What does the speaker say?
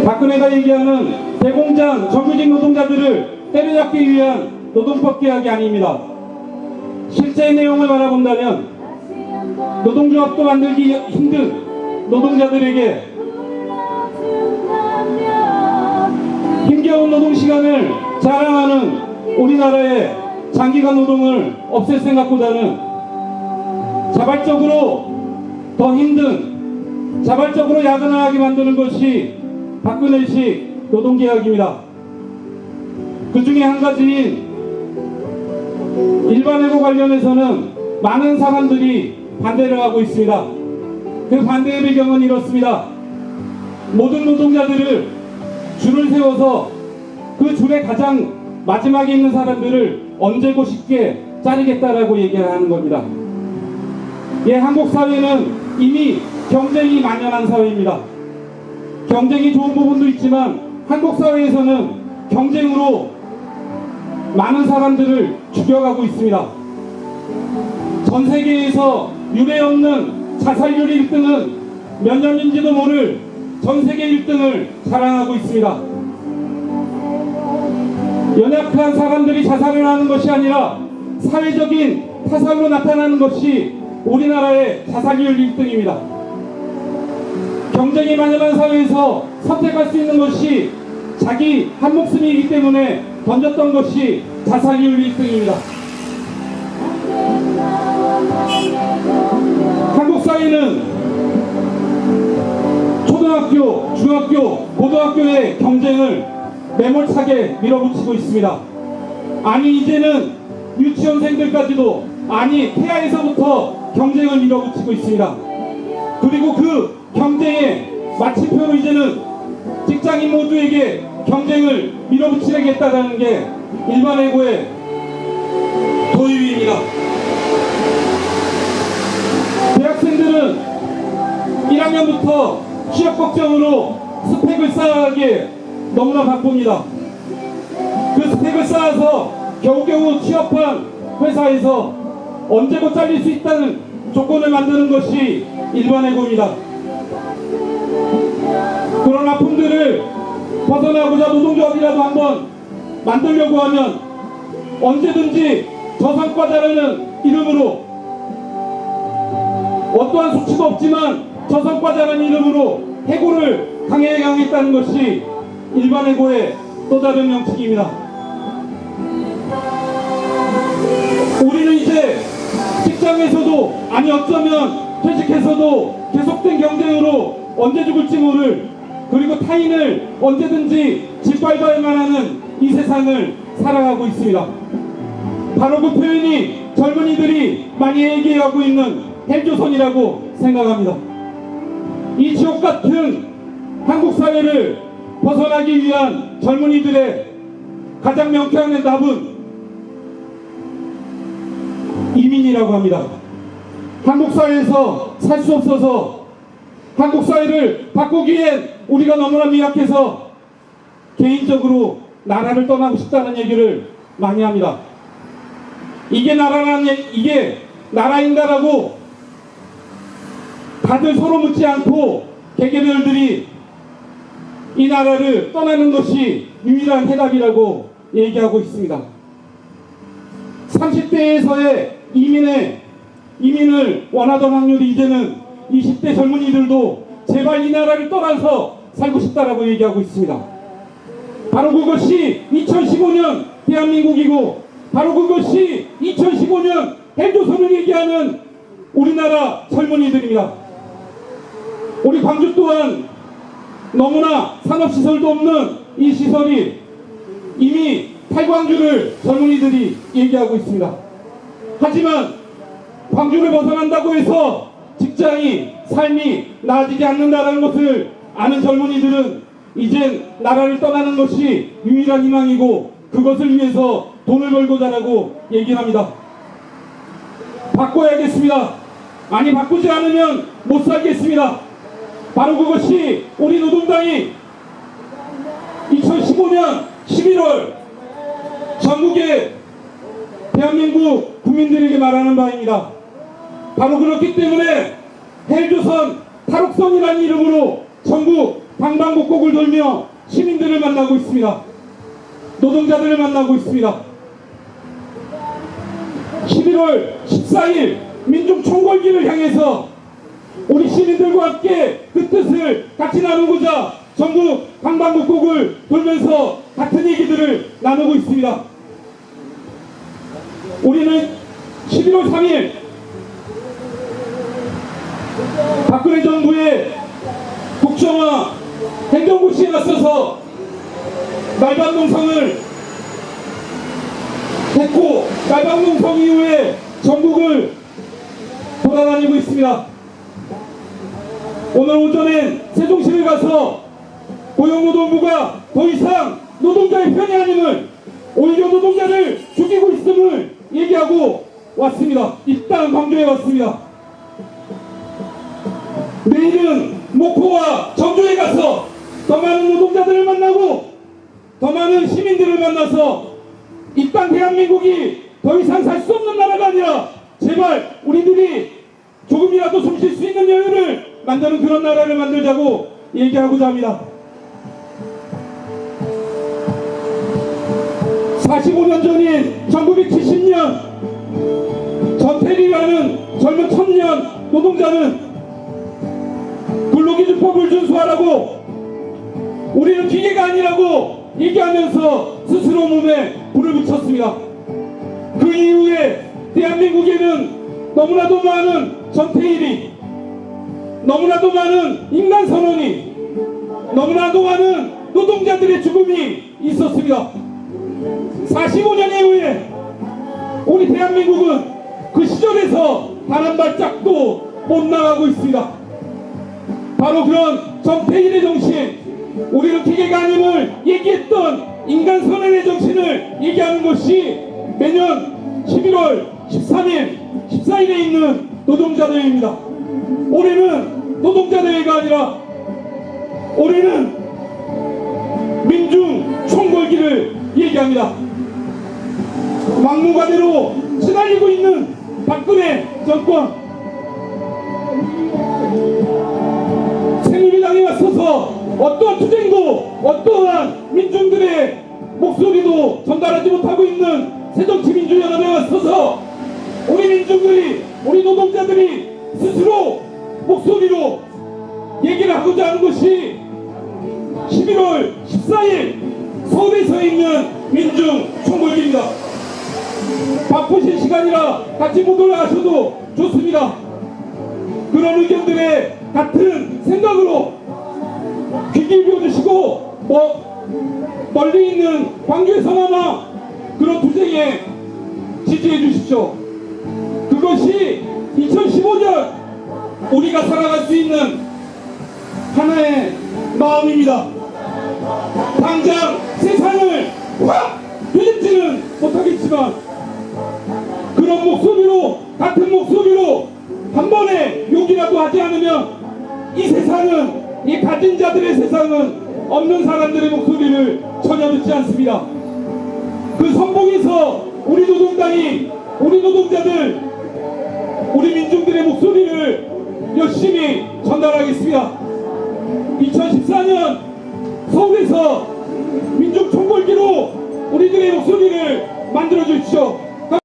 박근혜가 얘기하는 대공장 정규직 노동자들을 때려잡기 위한 노동법 개혁이 아닙니다. 실제 내용을 바라본다면 노동조합도 만들기 힘든 노동자들에게 힘겨운 노동시간을 자랑하는 우리나라의 장기간 노동을 없앨 생각보다는 자발적으로 더 힘든, 자발적으로 야근을 하게 만드는 것이 박근혜식 노동개혁입니다. 그 중에 한 가지인 일반해고 관련해서는 많은 사람들이 반대를 하고 있습니다. 그 반대의 배경은 이렇습니다. 모든 노동자들을 줄을 세워서 그 줄의 가장 마지막에 있는 사람들을 언제고 쉽게 자르겠다라고 얘기를 하는 겁니다. 예, 한국 사회는 이미 경쟁이 만연한 사회입니다. 경쟁이 좋은 부분도 있지만 한국 사회에서는 경쟁으로 많은 사람들을 죽여가고 있습니다. 전 세계에서 유례 없는 자살률 1등은 몇 년인지도 모를 전 세계 1등을 자랑하고 있습니다. 연약한 사람들이 자살을 하는 것이 아니라 사회적인 타살로 나타나는 것이 우리나라의 자살률 1등입니다. 경쟁이 만연한 사회에서 선택할 수 있는 것이 자기 한 목숨이기 때문에 던졌던 것이 자살률 1등입니다. 한국 사회는 초등학교, 중학교, 고등학교의 경쟁을 매몰차게 밀어붙이고 있습니다. 아니 이제는 유치원생들까지도, 아니 태아에서부터 경쟁을 밀어붙이고 있습니다. 그리고 그 경쟁의 마침표로 이제는 직장인 모두에게 경쟁을 밀어붙이겠다는 게 일반해고의 도입입니다. 대학생들은 1학년부터 취업 걱정으로 스펙을 쌓아가기에 너무나 바쁩니다. 그 스펙을 쌓아서 겨우겨우 취업한 회사에서 언제고 잘릴 수 있다는 조건을 만드는 것이 일반해고입니다. 그런 아픔들을 벗어나고자 노동조합이라도 한번 만들려고 하면 언제든지 저성과자라는 이름으로, 어떠한 수치도 없지만 저성과자라는 이름으로 해고를 강행하겠다는 것이 일반해고의 또 다른 명칭입니다. 우리는 이제 직장에서도, 아니 어쩌면 퇴직해서도 계속된 경쟁으로 언제 죽을지 모를, 그리고 타인을 언제든지 짓밟아야만 하는 이 세상을 살아가고 있습니다. 바로 그 표현이 젊은이들이 많이 얘기하고 있는 헬조선이라고 생각합니다. 이 지옥같은 한국 사회를 벗어나기 위한 젊은이들의 가장 명쾌한 답은 이민이라고 합니다. 한국 사회에서 살 수 없어서 한국 사회를 바꾸기엔 우리가 너무나 미약해서 개인적으로 나라를 떠나고 싶다는 얘기를 많이 합니다. 이게 나라인가라고 다들 서로 묻지 않고 개개별들이 이 나라를 떠나는 것이 유일한 해답이라고 얘기하고 있습니다. 30대에서의 이민을 원하던 확률이 이제는 20대 젊은이들도 제발 이 나라를 떠나서 살고 싶다라고 얘기하고 있습니다. 바로 그것이 2015년 대한민국이고, 바로 그것이 2015년 헬조선을 얘기하는 우리나라 젊은이들입니다. 우리 광주 또한 너무나 산업시설도 없는 이 시설이 이미 탈광주를 젊은이들이 얘기하고 있습니다. 하지만 광주를 벗어난다고 해서 직장이, 삶이 나아지지 않는다는 것을 아는 젊은이들은 이젠 나라를 떠나는 것이 유일한 희망이고 그것을 위해서 돈을 벌고자라고 얘기를 합니다. 바꿔야겠습니다. 아니 바꾸지 않으면 못 살겠습니다. 바로 그것이 우리 노동당이 2015년 11월 전국의 대한민국 국민들에게 말하는 바입니다. 바로 그렇기 때문에 헬조선 탈옥선이라는 이름으로 전국 방방곡곡을 돌며 시민들을 만나고 있습니다. 노동자들을 만나고 있습니다. 11월 14일 민중총궐기를 향해서 우리 시민들과 함께 그 뜻을 같이 나누고자 전국 방방곡곡을 돌면서 같은 얘기들을 나누고 있습니다. 우리는 11월 3일 박근혜 정부의 국정화 행정고시에 맞서서 날반농성을 했고 날반농성 이후에 전국을 돌아다니고 있습니다. 오늘 오전엔 세종시를 가서 고용노동부가 더 이상 노동자의 편이 아님을 오히려 노동자를 죽이고 있음을 얘기하고 왔습니다. 입당 강조해 왔습니다. 내일은 목포와 전주에 가서 더 많은 노동자들을 만나고 더 많은 시민들을 만나서 이 땅 대한민국이 더 이상 살 수 없는 나라가 아니라 제발 우리들이 조금이라도 숨 쉴 수 있는 여유를 만드는 그런 나라를 만들자고 얘기하고자 합니다. 45년 전인 1970년 전태리라는 젊은 청년 노동자는 근로기준법을 준수하라고 우리는 기계가 아니라고 얘기하면서 스스로 몸에 불을 붙였습니다. 그 이후에 대한민국에는 너무나도 많은 전태일이, 너무나도 많은 인간선언이, 너무나도 많은 노동자들의 죽음이 있었습니다. 45년 이후에 우리 대한민국은 그 시절에서 단 한 발짝도 못 나가고 있습니다. 바로 그런 전태일의 정신, 우리는 기계가 아님을 얘기했던 인간선언의 정신을 얘기하는 것이 매년 11월 13일, 14일에 있는 노동자대회입니다. 올해는 노동자대회가 아니라 올해는 민중총궐기를 얘기합니다. 막무가내로 시달리고 있는 박근혜 정권, 새누리당에 맞서서 어떠한 투쟁도 어떠한 민중들의 목소리도 전달하지 못하고 있는 새정치민주연합에 맞서서 우리 민중들이, 우리 노동자들이 스스로 목소리로 얘기를 하고자 하는 것이 11월 14일 서울에서 있는 민중총궐기입니다. 바쁘신 시간이라 같이 못 올라가셔도 좋습니다. 그런 의견들에 같은 생각으로 귀 기울여주시고 멀리 있는 광주에서나마 그런 투쟁에 지지해 주십시오. 그것이 2015년 우리가 살아갈 수 있는 하나의 마음입니다. 당장 세상을 확 뒤집지는 못하겠지만 그런 목소리로, 같은 목소리로 한 번에 욕이라도 하지 않으면 이 세상은, 이 가진 자들의 세상은 없는 사람들의 목소리를 전혀 듣지 않습니다. 그 선봉에서 우리 노동당이, 우리 노동자들, 우리 민중들의 목소리를 열심히 전달하겠습니다. 2014년 서울에서 민중총궐기로 우리들의 목소리를 만들어 주십시오.